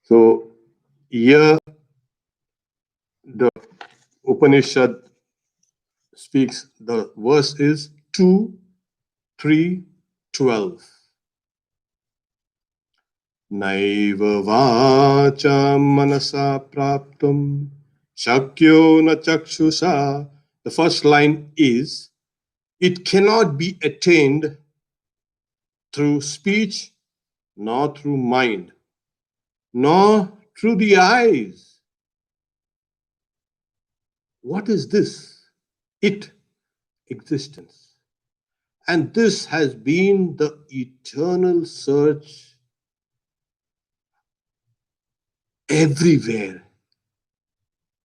So here the Upanishad speaks, the verse is 2, 3, 12. Naiva vacha manasa praptum shakyo na chakshusha. The first line is, it cannot be attained through speech, nor through mind, nor through the eyes. What is this? It, existence. And this has been the eternal search everywhere,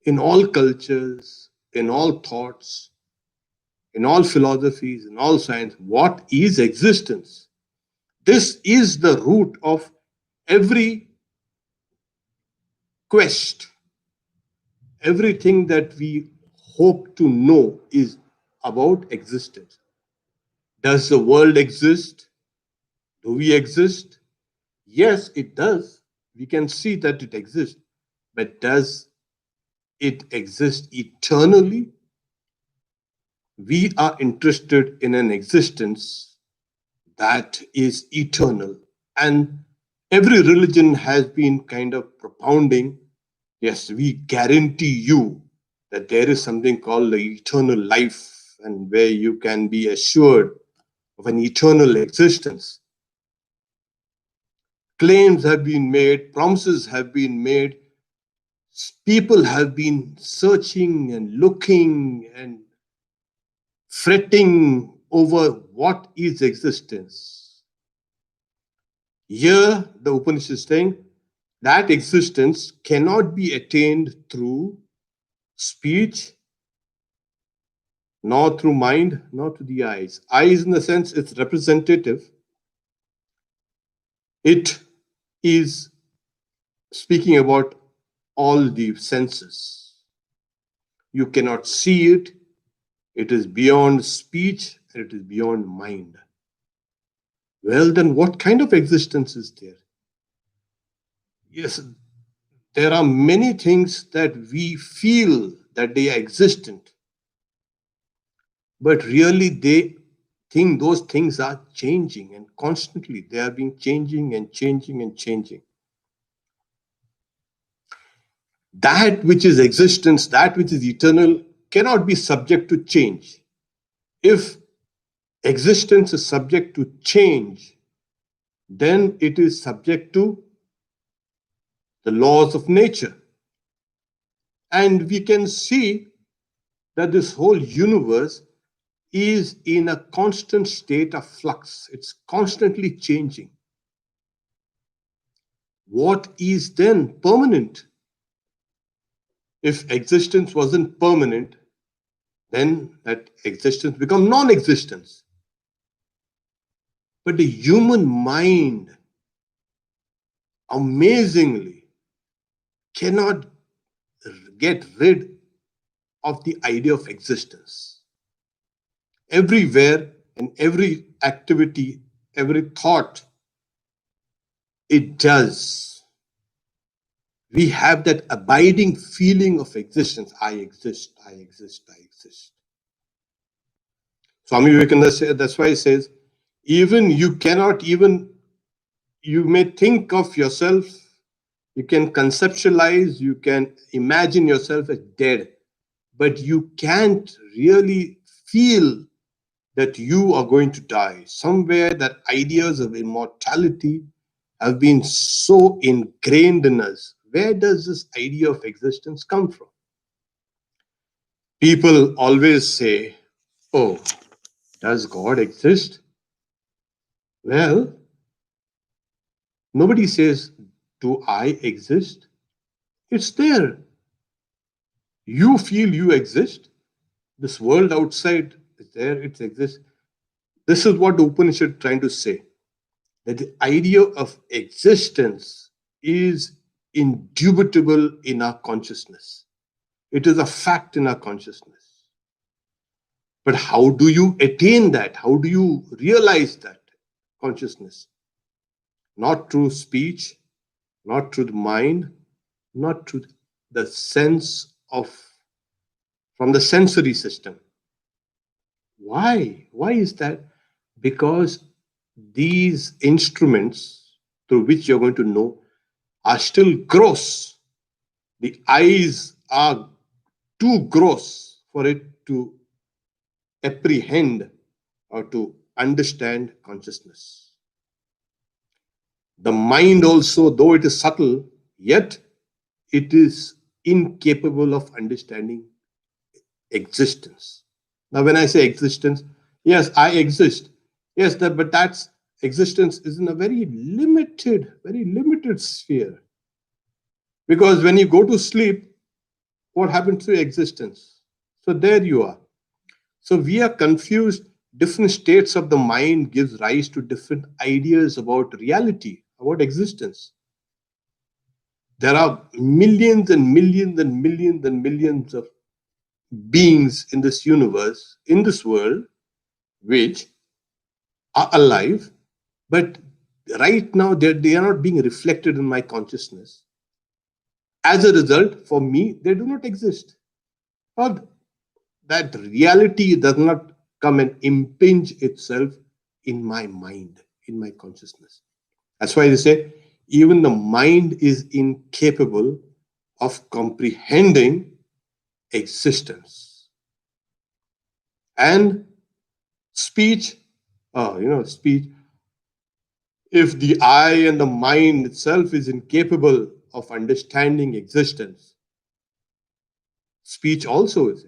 in all cultures, in all thoughts, in all philosophies, in all science. What is existence? This is the root of every quest. Everything that we hope to know is about existence. Does the world exist? Do we exist? Yes, it does. We can see that it exists. But does it exist eternally? We are interested in an existence that is eternal. And every religion has been kind of propounding, yes, we guarantee you that there is something called the eternal life, and where you can be assured of an eternal existence. Claims have been made, promises have been made, people have been searching and looking and fretting over what is existence. Here, the Upanishad is saying that existence cannot be attained through speech, nor through mind, nor through the eyes. Eyes, in the sense, it's representative. It is speaking about all the senses. You cannot see it. It is beyond speech, and it is beyond mind. Well, then what kind of existence is there? Yes, there are many things that we feel that they are existent, but really they think those things are changing, and constantly they are being changing and changing and changing. That which is existence, that which is eternal, cannot be subject to change. If existence is subject to change, then it is subject to the laws of nature. And we can see that this whole universe is in a constant state of flux. It's constantly changing. What is then permanent? If existence wasn't permanent, then that existence becomes non-existence. But the human mind, amazingly, cannot get rid of the idea of existence. Everywhere, and every activity, every thought it does, we have that abiding feeling of existence. I exist, I exist, I exist. Swami Vivekananda says, that's why he says, even you cannot even, you may think of yourself, you can conceptualize, you can imagine yourself as dead, but you can't really feel that you are going to die. Somewhere that ideas of immortality have been so ingrained in us. Where does this idea of existence come from? People always say, oh, does God exist? Well, nobody says, do I exist? It's there. You feel you exist. This world outside is there, it exists. This is what the Upanishad is trying to say, that the idea of existence is indubitable in our consciousness. It is a fact in our consciousness. But how do you attain that? How do you realize that consciousness? Not through speech, not through the mind, not through the sense of, from the sensory system. Why? Why is that? Because these instruments through which you're going to know are still gross. The eyes are too gross for it to apprehend or to understand consciousness. The mind also, though it is subtle, yet it is incapable of understanding existence. Now, when I say existence, yes, I exist. Yes, but that's existence is in a very limited sphere. Because when you go to sleep, what happens to your existence? So there you are. So we are confused. Different states of the mind gives rise to different ideas about reality, about existence. There are millions and millions and millions and millions of beings in this universe, in this world, which are alive, but right now they are not being reflected in my consciousness. As a result, for me, they do not exist. Or that reality does not come and impinge itself in my mind, in my consciousness. That's why they say even the mind is incapable of comprehending existence. And speech, speech, if the I and the mind itself is incapable of understanding existence, speech also is.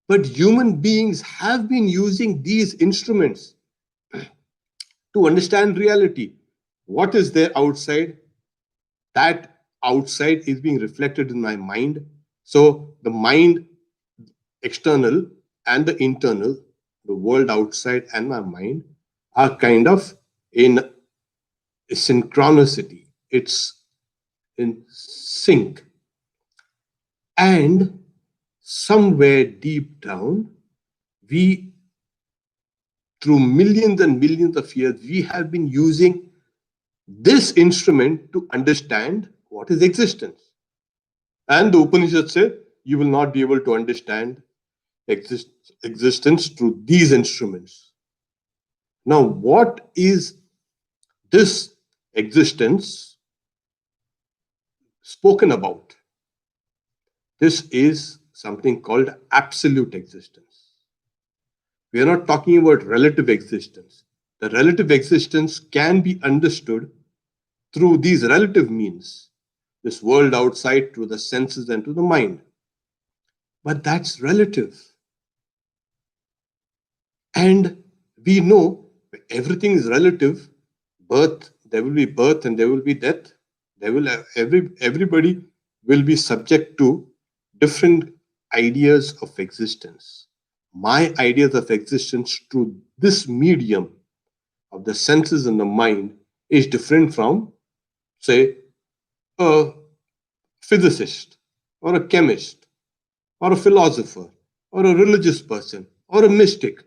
But human beings have been using these instruments to understand reality. What is there outside? That outside is being reflected in my mind. So the mind, external, and the internal, the world outside and my mind, are kind of in synchronicity. It's in sync. And somewhere deep down, we, through millions and millions of years, we have been using this instrument to understand what is existence. And the Upanishad say you will not be able to understand existence through these instruments. Now, what is this existence spoken about? This is something called absolute existence. We are not talking about relative existence. The relative existence can be understood through these relative means, this world outside, through the senses and to the mind. But that's relative. And we know everything is relative. Birth, there will be birth and there will be death. There will everybody will be subject to different ideas of existence. My ideas of existence through this medium of the senses and the mind is different from, say, a physicist or a chemist or a philosopher or a religious person or a mystic.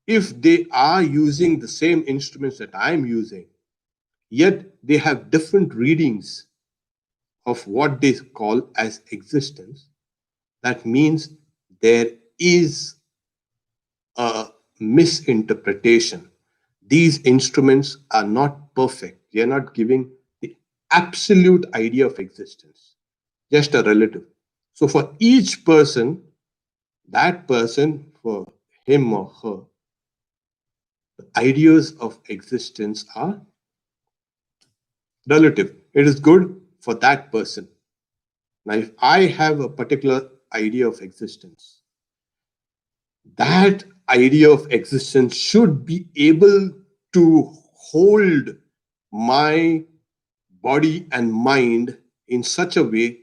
If they are using the same instruments that I'm using, yet they have different readings of what they call as existence, that means there is a misinterpretation. These instruments are not perfect. They are not giving the absolute idea of existence, just a relative. So for each person, that person, for him or her, the ideas of existence are relative. It is good for that person. Now, if I have a particular idea of existence, that idea of existence should be able to hold my body and mind in such a way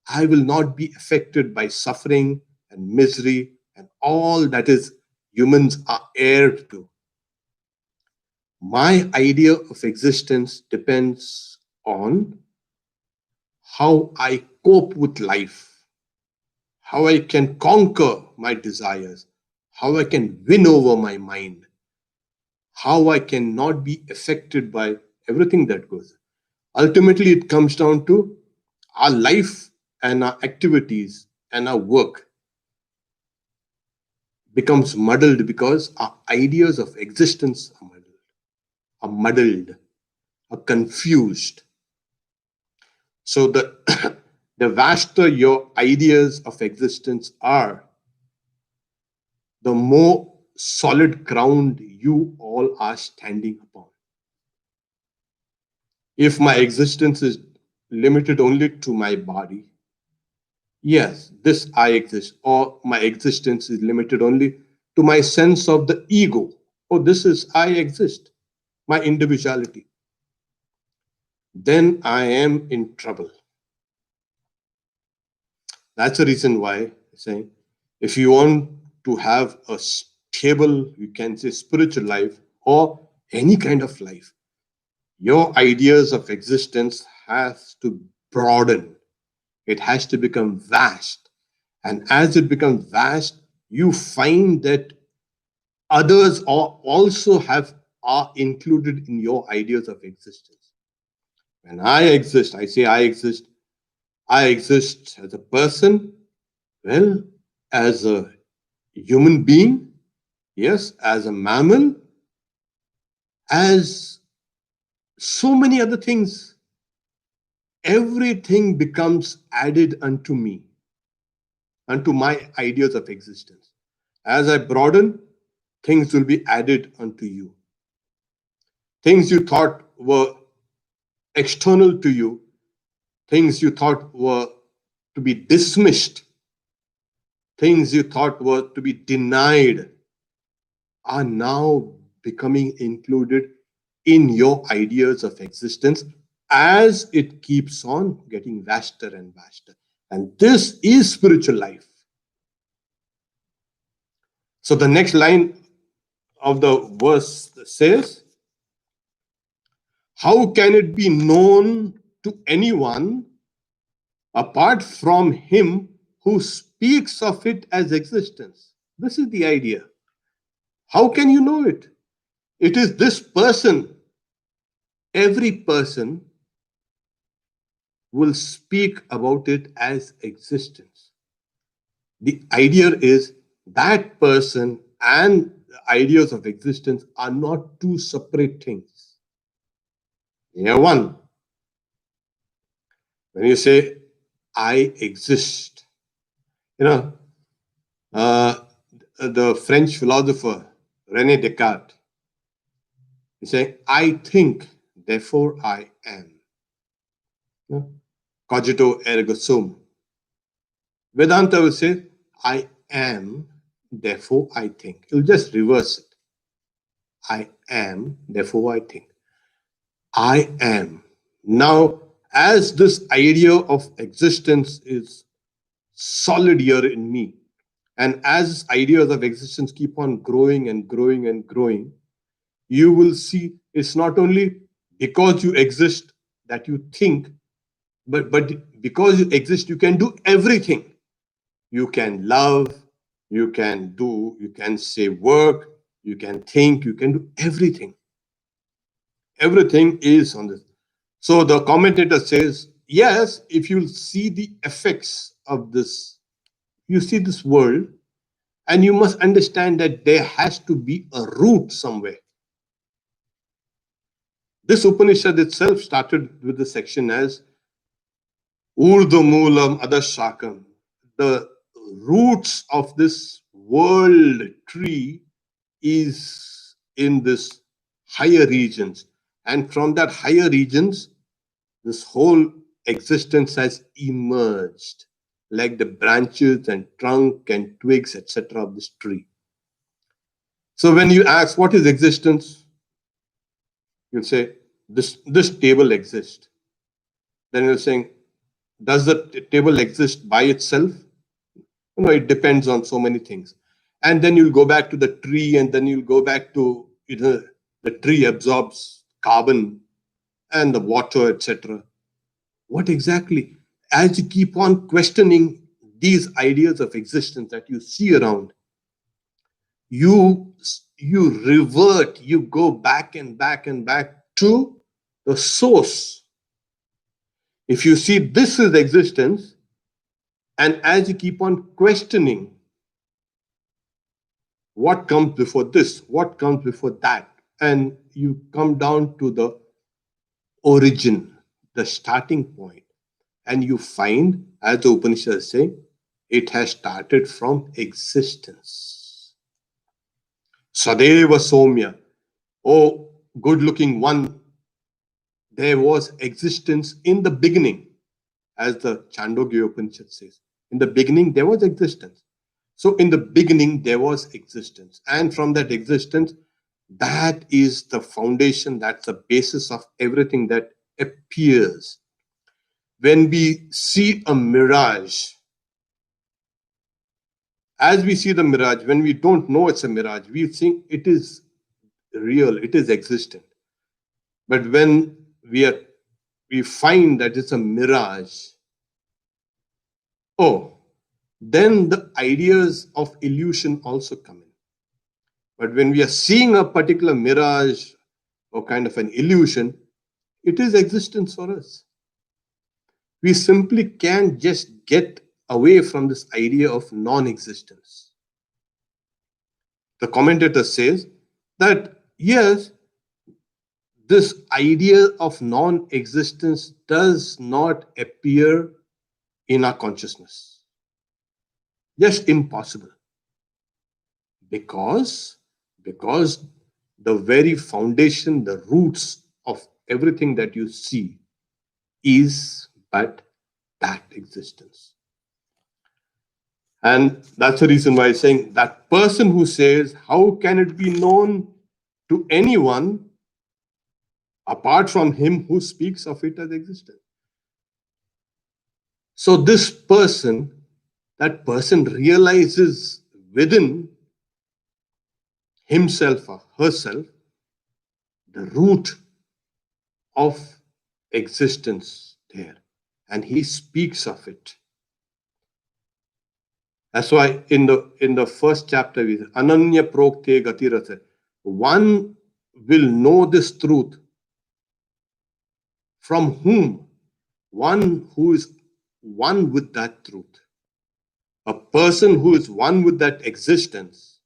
I will not be affected by suffering and misery and all that is humans are heir to. My idea of existence depends on how I cope with life, how I can conquer my desires, how I can win over my mind, how I can not be affected by everything that goes. Ultimately, it comes down to our life and our activities and our work becomes muddled because our ideas of existence are muddled, are confused. So the the vaster your ideas of existence are, the more solid ground you all are standing upon. If my existence is limited only to my body, yes, this I exist, or my existence is limited only to my sense of the ego, or this is I exist, my individuality, then I am in trouble. That's the reason why I'm saying if you want to have a stable, you can say spiritual life or any kind of life, your ideas of existence has to broaden. It has to become vast. And as it becomes vast, you find that others are also have are included in your ideas of existence. When I exist, I say I exist as a person, well, as a human being, yes, as a mammal, as so many other things. Everything becomes added unto me, unto my ideas of existence. As I broaden, things will be added unto you. Things you thought were external to you, things you thought were to be dismissed, things you thought were to be denied, are now becoming included in your ideas of existence as it keeps on getting vaster and vaster. And this is spiritual life. So the next line of the verse says, how can it be known to anyone apart from him who speaks of it as existence? This is the idea. How can you know it? It is this person. Every person will speak about it as existence. The idea is that person and the ideas of existence are not two separate things. They are one. When you say, I exist, you know, uh, the French philosopher Rene Descartes, he saying, I think, therefore I am. You know, cogito ergo sum. Vedanta will say, I am, therefore I think. It'll just reverse it. I am, therefore I think. I am. Now, as this idea of existence is solid here in me, and as ideas of existence keep on growing and growing and growing, you will see it's not only because you exist that you think, but because you exist, you can do everything. You can love, you can say work, you can think, you can do everything. Everything is on this. So the commentator says, yes, if you see the effects of this, you see this world, and you must understand that there has to be a root somewhere. This Upanishad itself started with the section as Urdhumulam Adashakam. The roots of this world tree is in this higher regions. And from that higher regions, this whole existence has emerged, like the branches and trunk and twigs, etc., of this tree. So when you ask what is existence, you'll say this table exists. Then you're saying, does the table exist by itself? No, it depends on so many things. And then you'll go back to the tree, and then you'll go back to, the tree absorbs carbon and the water, etc. What exactly? As you keep on questioning these ideas of existence that you see around, you you revert, you go back and back and back to the source. If you see this is existence, and as you keep on questioning what comes before this, what comes before that, and you come down to the origin, the starting point, and you find, as the Upanishad say, it has started from existence. Sadeva Somya, oh good looking one, there was existence in the beginning, as the Chandogya Upanishad says. In the beginning, there was existence. So, in the beginning, there was existence. And from that existence, that is the foundation, that's the basis of everything that appears. When we see a mirage, as we see the mirage, when we don't know it's a mirage, we think it is real, it is existent. But when we find that it's a mirage, oh, then the ideas of illusion also come in. But when we are seeing a particular mirage or kind of an illusion, it is existence for us. We simply can't just get away from this idea of non existence. The commentator says that yes, this idea of non existence does not appear in our consciousness. Just impossible. Because the very foundation, the roots of everything that you see is but that existence. And that's the reason why I'm saying that person who says, how can it be known to anyone apart from him who speaks of it as existence? So this person, that person realizes within himself or herself the root of existence there, and he speaks of it. That's why in the first chapter we say, Ananya Prokte Gatirase. One will know this truth. From whom? One who is one with that truth. A person who is one with that existence.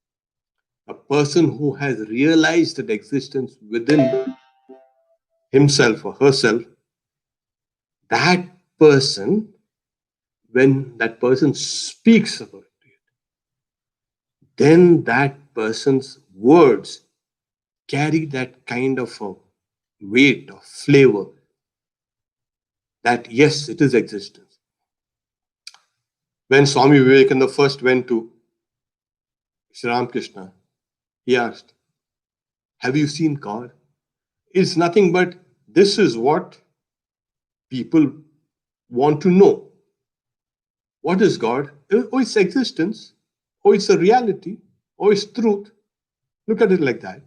A person who has realized that existence within himself or herself. That person, when that person speaks about it, then that person's words carry that kind of a weight or flavor that yes, it is existence. When Swami Vivekananda first went to Sri Ramakrishna, he asked, have you seen God? It's nothing but this is what people want to know. What is God? Oh, it's existence. Oh, it's a reality. Oh, it's truth. Look at it like that.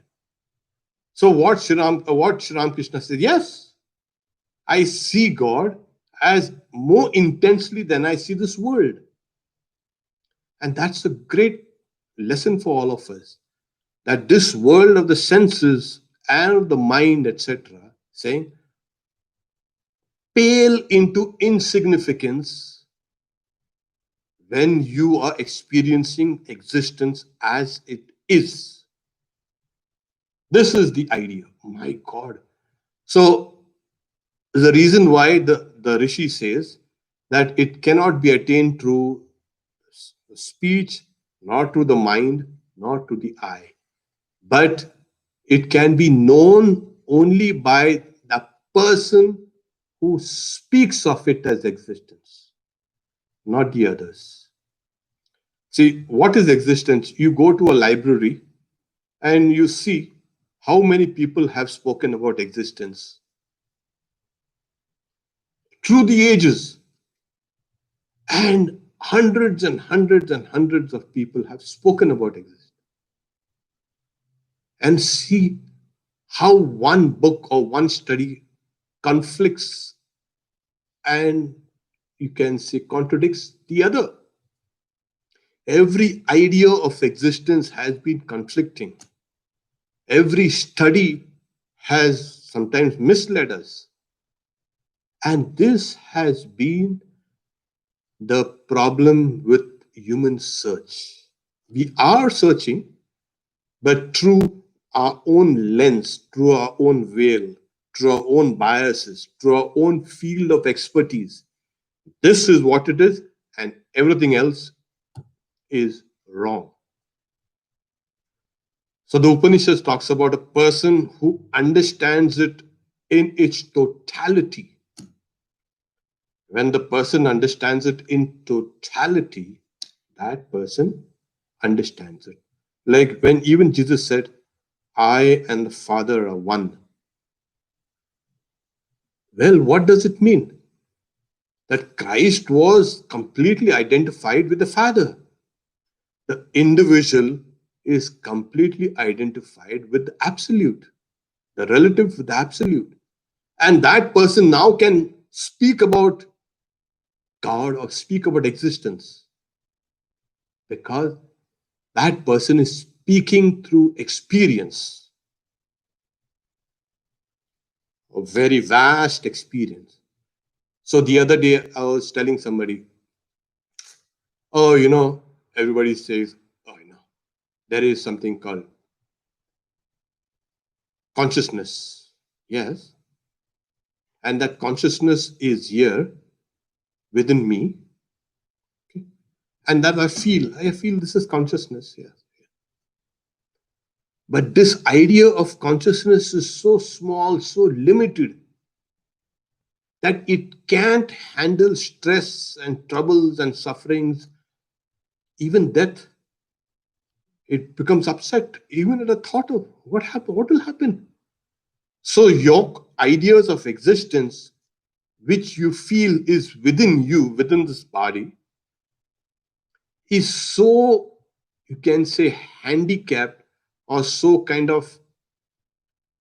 So what Sri Ramakrishna said, yes, I see God as more intensely than I see this world. And that's a great lesson for all of us. That this world of the senses and of the mind, etc., saying, pale into insignificance when you are experiencing existence as it is. This is the idea. My God. So the reason why the Rishi says that it cannot be attained through speech, not through the mind, not to the eye, but it can be known only by the person who speaks of it as existence, not the others. See, what is existence? You go to a library and you see how many people have spoken about existence through the ages. And hundreds and hundreds and hundreds of people have spoken about existence. And see how one book or one study conflicts and you can say contradicts the other. Every idea of existence has been conflicting. Every study has sometimes misled us. And this has been the problem with human search. We are searching, but through our own lens, through our own veil, through our own biases, through our own field of expertise. This is what it is, and everything else is wrong. So the Upanishad talks about a person who understands it in its totality. When the person understands it in totality, that person understands it. Like when even Jesus said, I and the Father are one. Well, what does it mean? That Christ was completely identified with the Father. The individual is completely identified with the absolute, the relative with the absolute. And that person now can speak about God or speak about existence because that person is speaking through experience, a very vast experience. So the other day I was telling somebody, oh, everybody says, oh, there is something called consciousness. Yes. And that consciousness is here within me. Okay? And that I feel this is consciousness. Yes. But this idea of consciousness is so small, so limited, that it can't handle stress and troubles and sufferings, even death. It becomes upset even at the thought of what will happen. So your ideas of existence, which you feel is within you, within this body, is so, you can say, handicapped, or so kind of,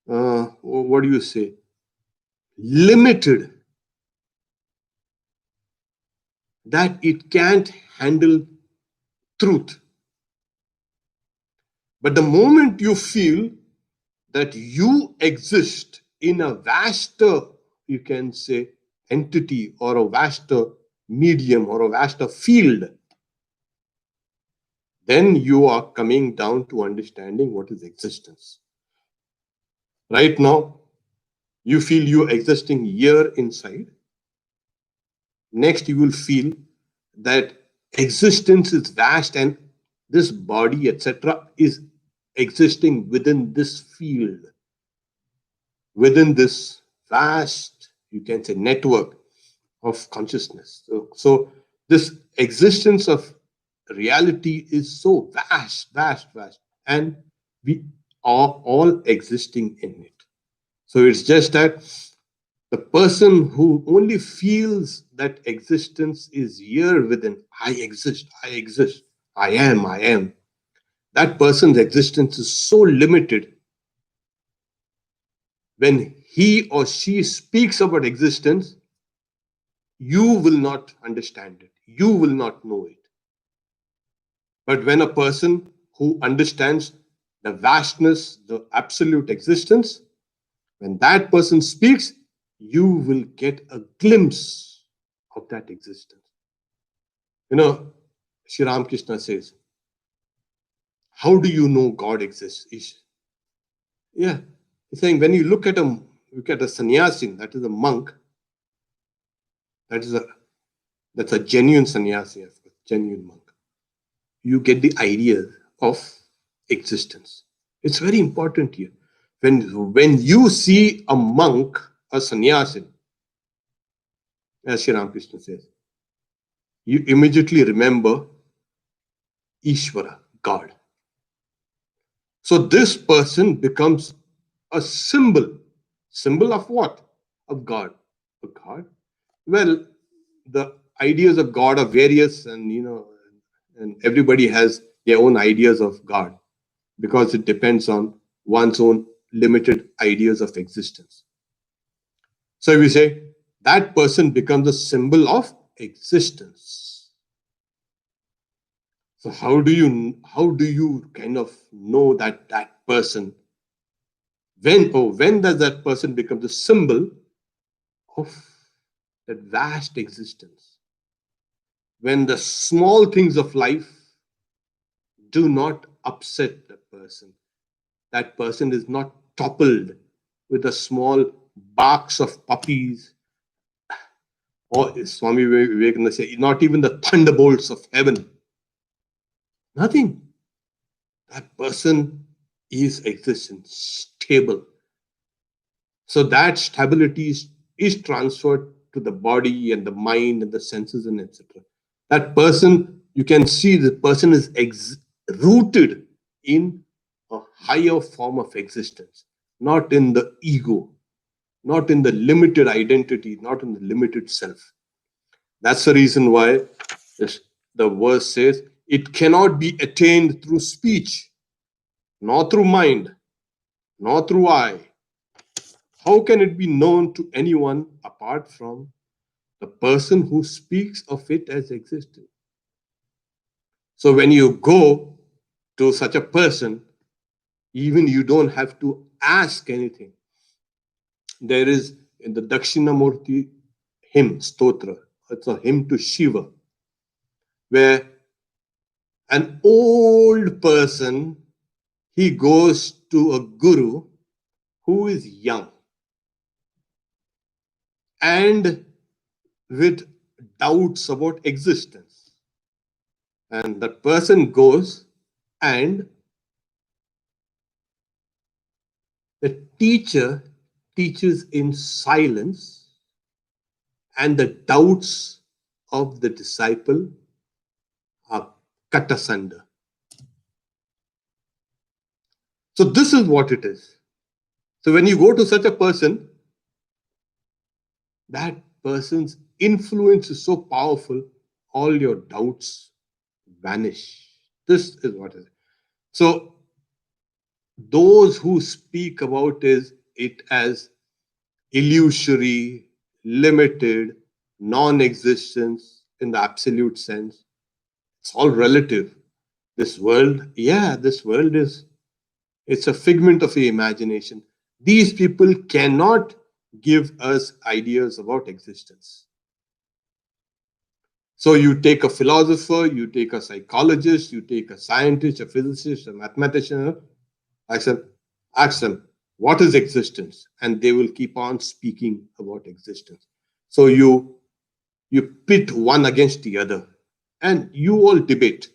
what do you say, limited, that it can't handle truth. But the moment you feel that you exist in a vaster, you can say, entity, or a vaster medium, or a vaster field, then you are coming down to understanding what is existence. Right now, you feel you existing here inside. Next, you will feel that existence is vast, and this body, etc., is existing within this field, within this vast, you can say, network of consciousness. So this existence of reality is so vast, vast, vast, and we are all existing in it. So it's just that the person who only feels that existence is here within, I exist, I am, that person's existence is so limited. When he or she speaks about existence, you will not understand it, you will not know it. But when a person who understands the vastness, the absolute existence, when that person speaks, you will get a glimpse of that existence. Sri Ramakrishna says, how do you know God exists? Yeah, he's saying when you look at a sannyasi, that is a monk, that is a that's a genuine sannyasi, a genuine monk. You get the idea of existence. It's very important here. When you see a monk, a sannyasi, as Sri Ramakrishna says, you immediately remember Ishvara, God. So this person becomes a symbol of what? Of God. Of God. Well, the ideas of God are various, and everybody has their own ideas of God, because it depends on one's own limited ideas of existence. So if we say that person becomes a symbol of existence. So how do you kind of know that person? When does that person become the symbol of that vast existence, when the small things of life do not upset the person, that person is not toppled with the small barks of puppies, or Swami Vivekananda say, not even the thunderbolts of heaven. Nothing. That person is existence, stable. So that stability is transferred to the body and the mind and the senses and etc. That person, you can see the person is rooted in a higher form of existence, not in the ego, not in the limited identity, not in the limited self. That's the reason why the verse says it cannot be attained through speech, nor through mind, nor through eye. How can it be known to anyone apart from the person who speaks of it as existing? So when you go to such a person, even you don't have to ask anything. There is in the Dakshinamurti hymn, Stotra, it's a hymn to Shiva, where an old person, he goes to a guru who is young and with doubts about existence. And that person goes and the teacher teaches in silence, and the doubts of the disciple are cut asunder. So, this is what it is. So, when you go to such a person, that person's influence is so powerful, all your doubts vanish. This is what it is. So, those who speak about it as illusory, limited, non-existence in the absolute sense, it's all relative. This world, yeah, this world is, it's a figment of the imagination. These people cannot give us ideas about existence. So you take a philosopher, you take a psychologist, you take a scientist, a physicist, a mathematician, ask them, what is existence? And they will keep on speaking about existence. So you pit one against the other and you all debate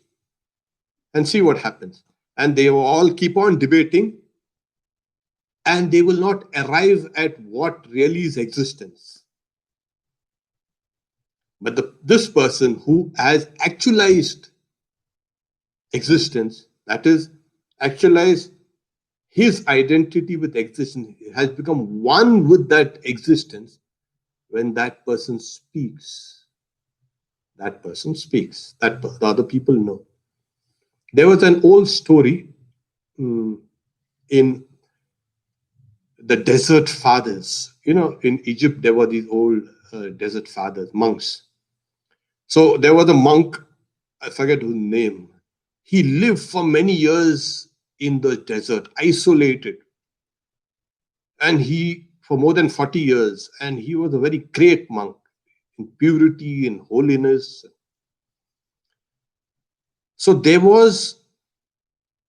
and see what happens. And they will all keep on debating and they will not arrive at what really is existence. But this person who has actualized existence, that is, actualized his identity with existence, has become one with that existence. When that person speaks, that person speaks, that the other people know. There was an old story in the desert fathers. You know, in Egypt, there were these old desert fathers, monks. So there was a monk, I forget his name. He lived for many years in the desert, isolated. And he, for more than 40 years, and he was a very great monk in purity and holiness. So there was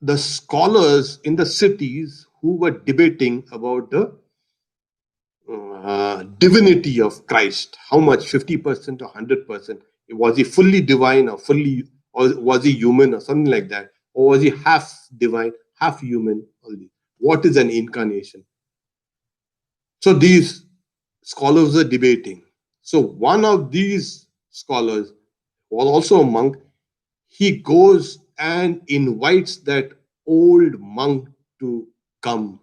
the scholars in the cities who were debating about the divinity of Christ. How much? 50% or 100%? Was he fully divine or was he human or something like that? Or was he half divine, half human only? What is an incarnation? So these scholars are debating. So one of these scholars was also a monk. He goes and invites that old monk to come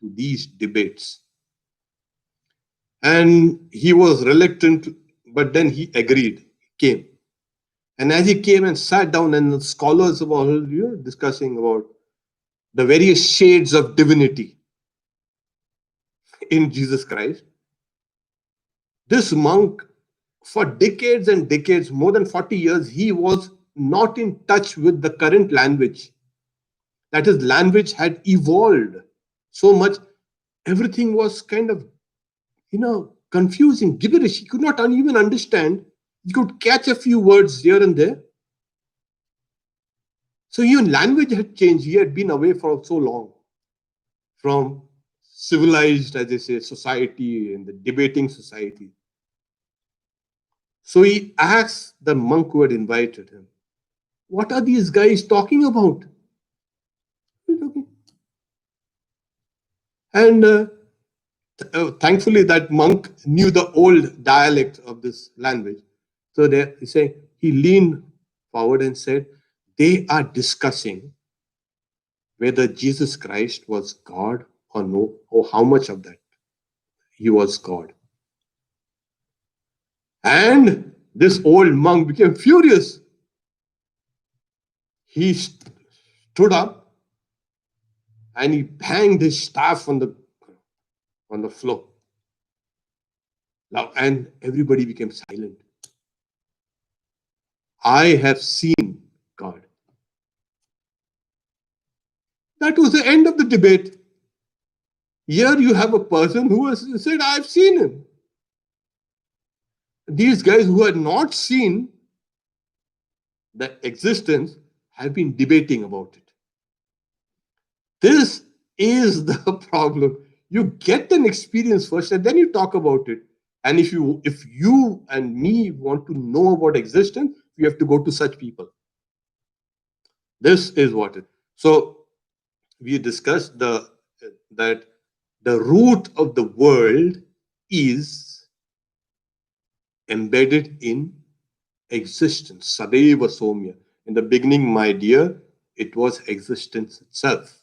to these debates. And he was reluctant, but then he agreed, came. And as he came and sat down, and the scholars were all discussing about the various shades of divinity in Jesus Christ, this monk, for decades and decades, more than 40 years, he was not in touch with the current language. That is, language had evolved so much. Everything was kind of, confusing, gibberish. He could not even understand. He could catch a few words here and there. So even language had changed. He had been away for so long from civilized, as they say, society and the debating society. So he asked the monk who had invited him, "What are these guys talking about?" And thankfully, that monk knew the old dialect of this language. So there, he leaned forward and said, "They are discussing whether Jesus Christ was God or no, or how much of that he was God." And this old monk became furious. He stood up and he banged his staff on the floor. Now, and everybody became silent. "I have seen God." That was the end of the debate. Here you have a person who has said, "I've seen him." These guys who had not seen the existence have been debating about it. This is the problem. You get an experience first and then you talk about it. And if you and me want to know about existence, we have to go to such people. This is what it. So we discussed that the root of the world is embedded in existence. Sadeva Somya. In the beginning, my dear, it was existence itself.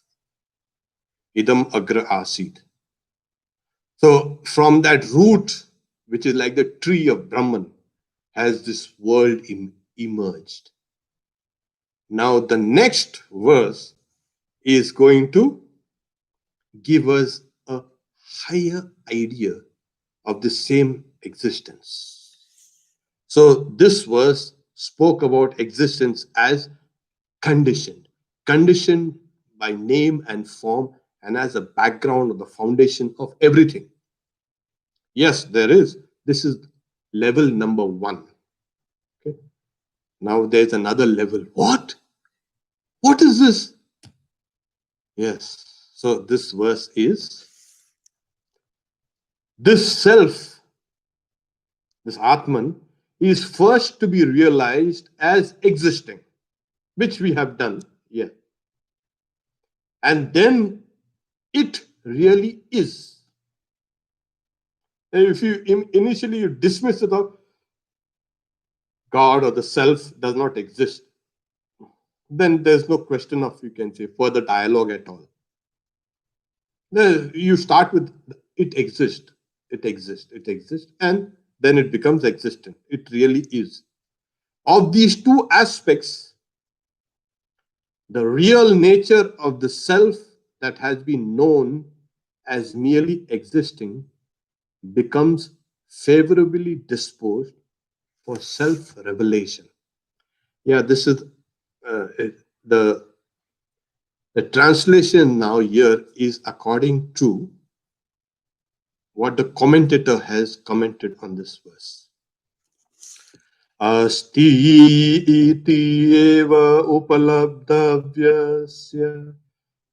Idam agra asid. So from that root, which is like the tree of Brahman, has this world emerged. Now the next verse is going to give us a higher idea of the same existence. So this verse spoke about existence as conditioned by name and form, and as a background of the foundation of everything. Yes, there is. This is level number 1. Okay. Now there's another level. What? What is this? Yes. So this verse is this self, this Atman, is first to be realized as existing, which we have done here. And then it really is. And if you initially you dismiss it of God or the self does not exist, then there's no question of, you can say, further dialogue at all. You start with it exists, and then it becomes existent. It really is. Of these two aspects, the real nature of the self that has been known as merely existing becomes favorably disposed for self-revelation. Yeah, this is the translation now here is according to what the commentator has commented on this verse. Asti iti eva upalabdhavyasya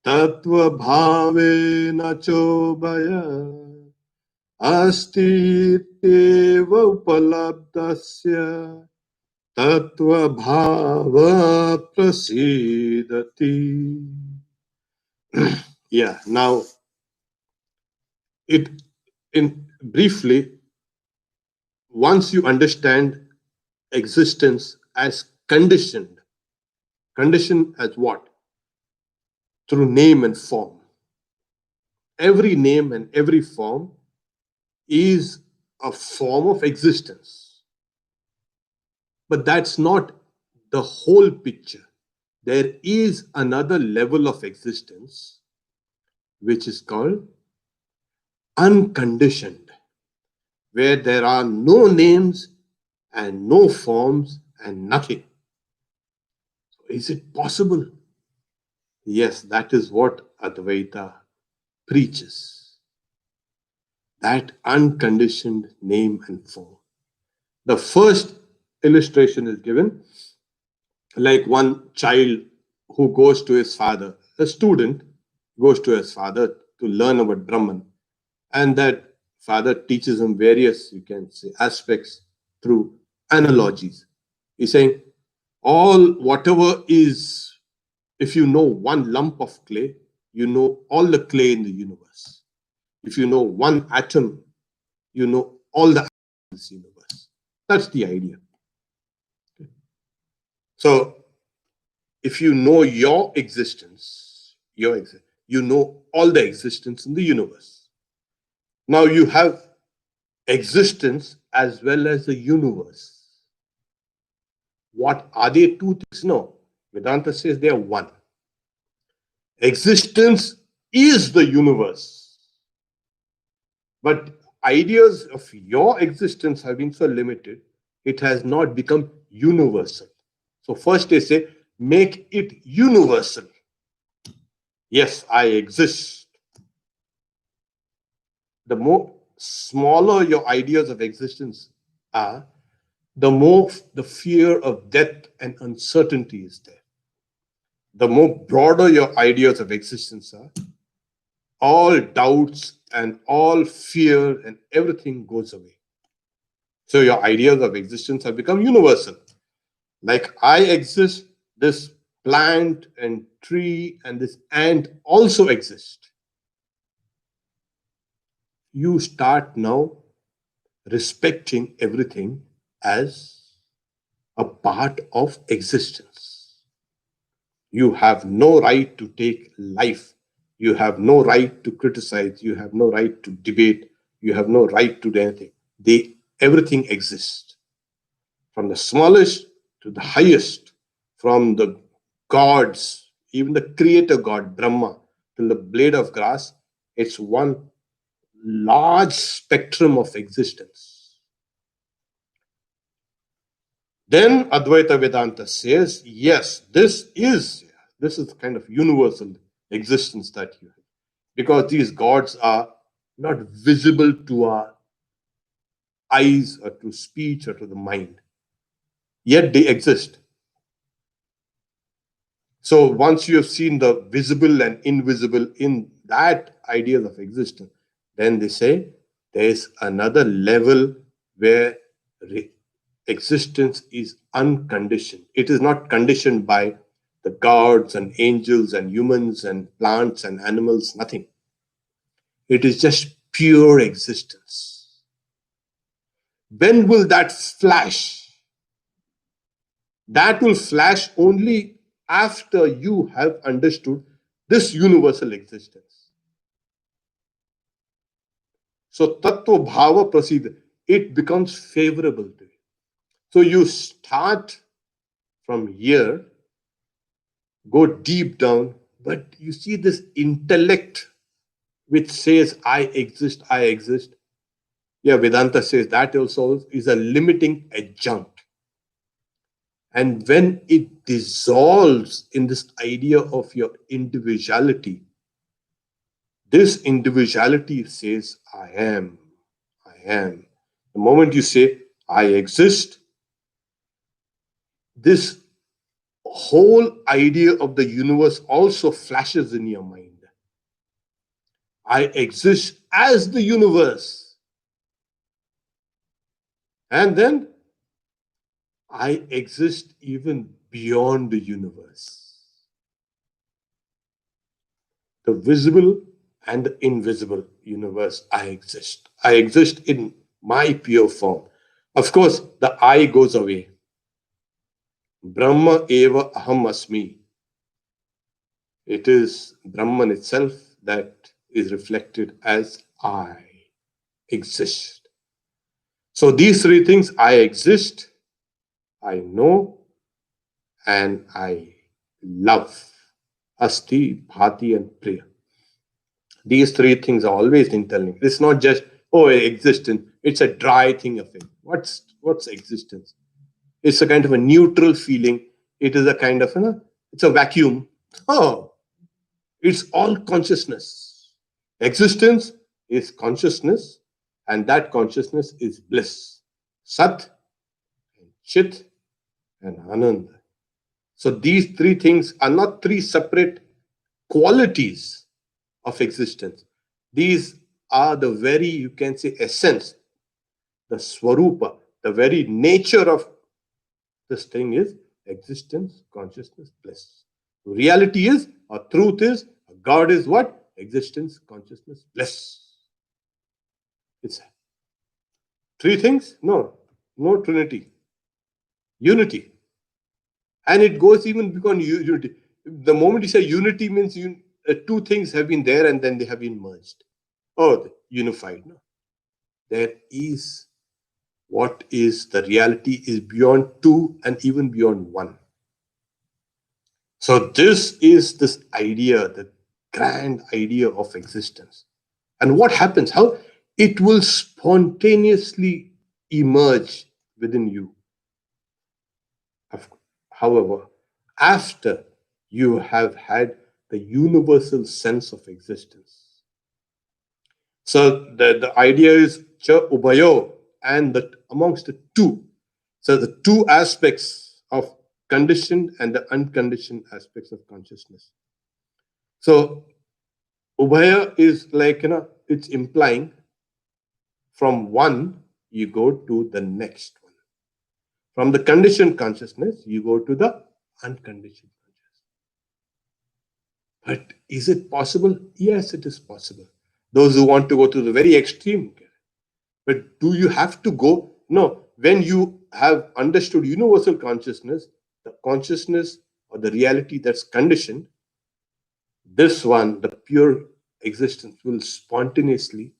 tattva bhavena chobaya. Asti eva upalabdhasya tattva bhava prasidati. Yeah, now it in briefly, once you understand existence as conditioned as what? Through name and form. Every name and every form is a form of existence. But that's not the whole picture. There is another level of existence which is called unconditioned, where there are no names and no forms and nothing. So is it possible? Yes, that is what Advaita preaches. that unconditioned name and form. The first illustration is given like one child who goes to his father, a student goes to his father to learn about Brahman, and that father teaches him various, you can say, aspects through analogies. He's saying, all whatever is, if you know one lump of clay, you know all the clay in the universe. If you know one atom, you know all the atoms in this universe. That's the idea. So if you know your existence, you know all the existence in the universe. Now you have existence as well as the universe. What are they two things? No. Vedanta says they are one. Existence is the universe. But ideas of your existence have been so limited, it has not become universal. So first they say, make it universal. Yes, I exist. The more smaller your ideas of existence are, the more the fear of death and uncertainty is there. The more broader your ideas of existence are, all doubts and all fear and everything goes away. So your ideas of existence have become universal. Like I exist, this plant and tree and this ant also exist. You start now respecting everything as a part of existence. You have no right to take life. You have no right to criticize. You have no right to debate. You have no right to do anything. Everything exists. From the smallest to the highest, from the gods, even the creator god, Brahma, till the blade of grass, it's one large spectrum of existence. Then Advaita Vedanta says, yes, this is kind of universal existence that you have. Because these gods are not visible to our eyes or to speech or to the mind. Yet they exist. So once you have seen the visible and invisible in that ideas of existence, then they say there is another level where existence is unconditioned. It is not conditioned by the gods and angels and humans and plants and animals, nothing. It is just pure existence. When will that flash? That will flash only after you have understood this universal existence. So tattva bhava prasidha, it becomes favorable to you. So you start from here, go deep down, but you see this intellect which says, I exist, I exist. Yeah, Vedanta says that also is a limiting adjunct. And when it dissolves in this idea of your individuality, this individuality says, I am, I am. The moment you say, I exist, this whole idea of the universe also flashes in your mind. I exist as the universe. And then I exist even beyond the universe. The visible and the invisible universe, I exist. I exist in my pure form. Of course, the I goes away. Brahma eva aham asmi. It is Brahman itself that is reflected as I exist. So these three things, I exist, I know, and I love. Asti, Bhati, and Priya. These three things are always interlinked. It's not just, oh, existence. It's a dry thing of it. What's existence? It's a kind of a neutral feeling. It is a kind of, it's a vacuum. Oh, it's all consciousness. Existence is consciousness. And that consciousness is bliss. Sat, and Chit, and Anand. So these three things are not three separate qualities of existence. These are the very, you can say, essence, the swarupa, the very nature of this thing is existence, consciousness, bliss. Reality is, or truth is, God is what? Existence, consciousness, bliss. It's three things? No, no Trinity. Unity. And it goes even beyond unity. The moment you say unity means two things have been there and then they have been merged. Oh, unified. No. There is what is the reality is beyond two and even beyond one. So this is this idea, the grand idea of existence. And what happens? How it will spontaneously emerge within you. However, after you have had the universal sense of existence. So the idea is cha ubayo, and that amongst the two. So the two aspects of conditioned and the unconditioned aspects of consciousness. So ubhaya is like, it's implying from one you go to the next one. From the conditioned consciousness, you go to the unconditioned consciousness. But is it possible? Yes, it is possible. Those who want to go to the very extreme. But do you have to go? No. When you have understood universal consciousness, the consciousness or the reality that's conditioned, this one, the pure existence, will spontaneously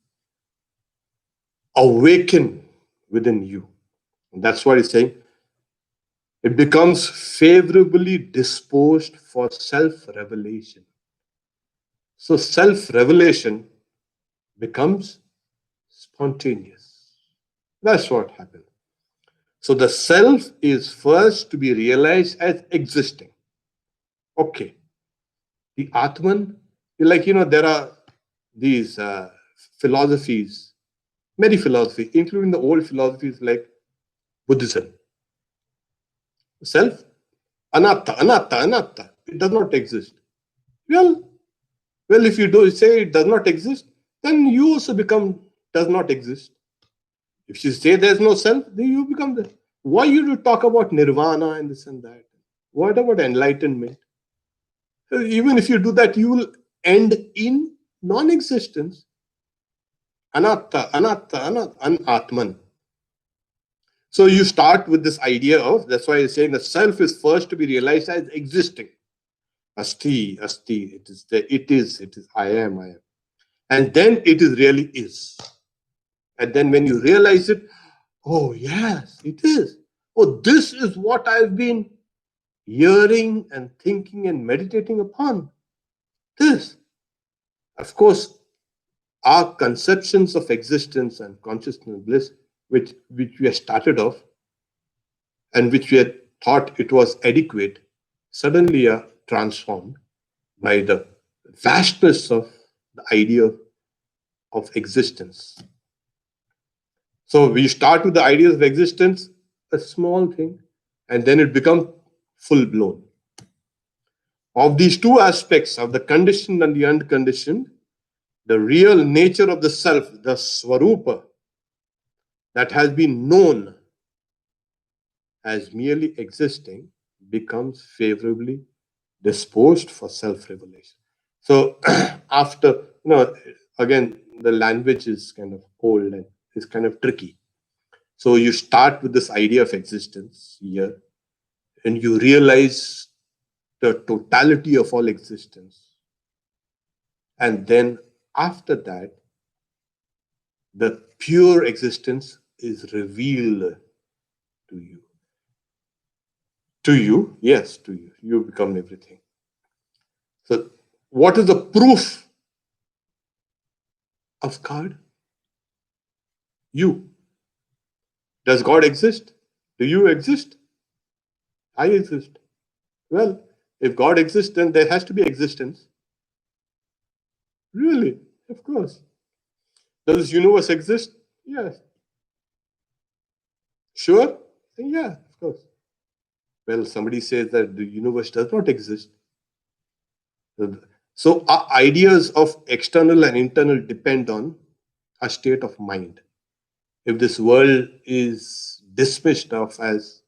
awaken within you. And that's what he's saying. It becomes favorably disposed for self-revelation. So self-revelation becomes spontaneous. That's what happens. So the self is first to be realized as existing. Okay. The Atman, like, there are these philosophies, many philosophies, including the old philosophies like Buddhism. Self, anatta, anatta, anatta. It does not exist. Well, if you do say it does not exist, then you also become does not exist. If you say there's no self, then you become the. Why you to talk about nirvana and this and that? What about enlightenment? Even if you do that, you will end in non-existence. Anatta, anatta, anatta, anatman. So you start with this idea of, that's why he's saying the self is first to be realized as existing. Asti, asti, it is, I am. And then it is really is. And then when you realize it, oh yes, it is. Oh, this is what I've been hearing and thinking and meditating upon. This. Of course, our conceptions of existence and consciousness bliss, which we have started off, and which we had thought it was adequate, suddenly are transformed by the vastness of the idea of existence. So we start with the ideas of existence, a small thing, and then it becomes full blown. Of these two aspects, of the conditioned and the unconditioned, the real nature of the self, the swarupa, that has been known as merely existing, becomes favorably disposed for self-revelation. So after, again, the language is kind of old and is kind of tricky. So you start with this idea of existence here, and you realize the totality of all existence. And then after that, the pure existence is revealed to you. To you, yes, to you. You become everything. So what is the proof of God? You. Does God exist? Do you exist? I exist. Well, if God exists, then there has to be existence. Really? Of course. Does this universe exist? Yes. Sure? Yeah, of course. Well, somebody says that the universe does not exist. So our ideas of external and internal depend on a state of mind. If this world is dismissed of as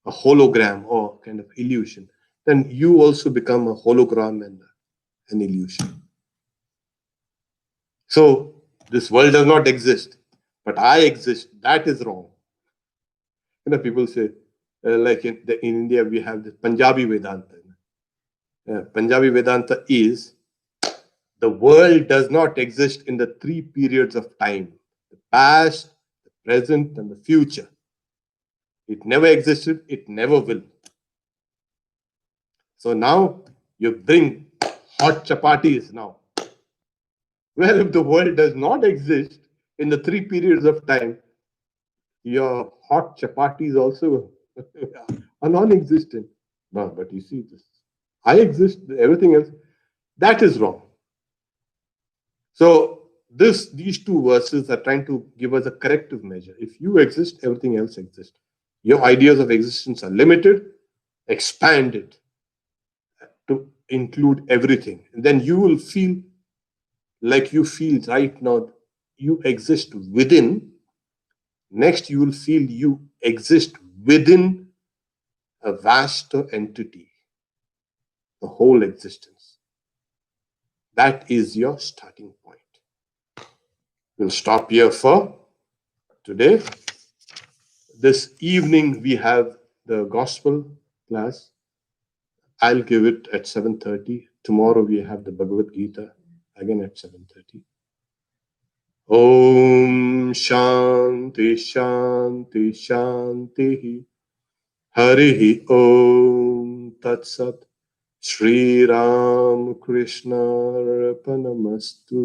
a hologram or kind of illusion, then you also become a hologram and an illusion. So this world does not exist, but I exist. That is wrong. People say, like in India, we have the Punjabi Vedanta. Punjabi Vedanta is the world does not exist in the three periods of time: the past, the present, and the future. It never existed, it never will. So now you bring hot chapatis now. Well, if the world does not exist in the three periods of time, your hot chapatis also are non existent. No, but you see this. I exist, everything else. That is wrong. So these two verses are trying to give us a corrective measure. If you exist, everything else exists. Your ideas of existence are limited, expand it to include everything. And then you will feel like you feel right now you exist within. Next, you will feel you exist within a vaster entity, the whole existence. That is your starting point. We'll stop here for today. This evening we have the gospel class. I'll give it at 7:30. Tomorrow we have the Bhagavad Gita again at 7:30. Om Shanti Shanti Shanti Harihi Om Tat Sat Shri Ram Krishna Arpanamastu.